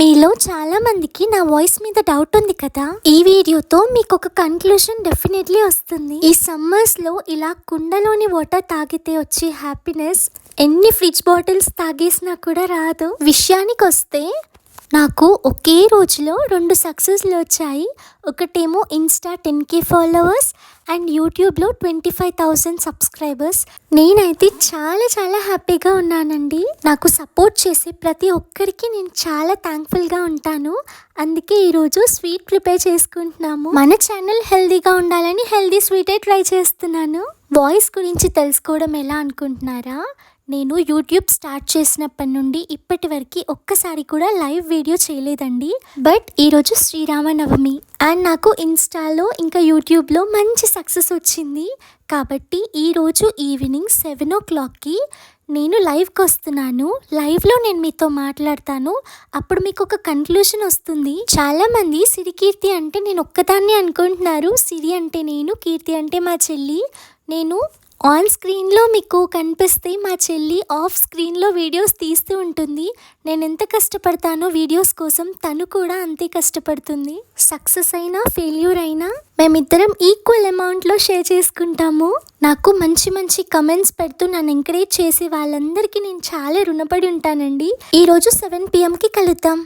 మీలో చాలా మందికి నా వాయిస్ మీద డౌట్ ఉంది కదా. ఈ వీడియోతో మీకు ఒక కన్క్లూషన్ డెఫినెట్లీ వస్తుంది. ఈ సమ్మర్స్ లో ఇలా కుండలోని వాటర్ తాగితే వచ్చే హ్యాపీనెస్ ఎన్ని ఫ్రిడ్జ్ బాటిల్స్ తాగేసినా కూడా రాదు. విషయానికి వస్తే నాకు ఒకే రోజులో 2 సక్సెస్లు వచ్చాయి. ఒకటేమో ఇన్స్టా 10K ఫాలోవర్స్ అండ్ యూట్యూబ్లో 25,000 సబ్స్క్రైబర్స్. నేనైతే చాలా హ్యాపీగా ఉన్నానండి. నాకు సపోర్ట్ చేసే ప్రతి ఒక్కరికి నేను చాలా థ్యాంక్ఫుల్గా ఉంటాను. అందుకే ఈరోజు స్వీట్ ప్రిపేర్ చేసుకుంటున్నాము. మన ఛానల్ హెల్దీగా ఉండాలని హెల్దీ స్వీటే ట్రై చేస్తున్నాను. వాయిస్ గురించి తెలుసుకోవడం ఎలా అనుకుంటున్నారా? నేను యూట్యూబ్ స్టార్ట్ చేసినప్పటి నుండి ఇప్పటి వరకు ఒక్కసారి కూడా లైవ్ వీడియో చేయలేదండి. బట్ ఈరోజు శ్రీరామనవమి అండ్ నాకు ఇన్స్టాలో ఇంకా యూట్యూబ్లో మంచి సక్సెస్ వచ్చింది. కాబట్టి ఈరోజు ఈవినింగ్ 7 o'clockకి నేను లైవ్కి వస్తున్నాను. లైవ్లో నేను మీతో మాట్లాడతాను. అప్పుడు మీకు ఒక కన్క్లూషన్ వస్తుంది. చాలామంది సిరి కీర్తి అంటే నేను ఒక్కదాన్ని అనుకుంటున్నారు. సిరి అంటే నేను, కీర్తి అంటే మా చెల్లి. నేను ఆన్ స్క్రీన్లో మీకు కనిపిస్తే మా చెల్లి ఆఫ్ స్క్రీన్లో వీడియోస్ తీస్తూ ఉంటుంది. నేను ఎంత కష్టపడతానో వీడియోస్ కోసం తను కూడా అంతే కష్టపడుతుంది. సక్సెస్ అయినా ఫెయిల్యూర్ అయినా మేమిద్దరం ఈక్వల్ అమౌంట్లో షేర్ చేసుకుంటాము. నాకు మంచి కమెంట్స్ పెడుతూ నన్ను ఎంకరేజ్ చేసే వాళ్ళందరికీ నేను చాలా రుణపడి ఉంటానండి. ఈరోజు 7 PM కలుద్దాం.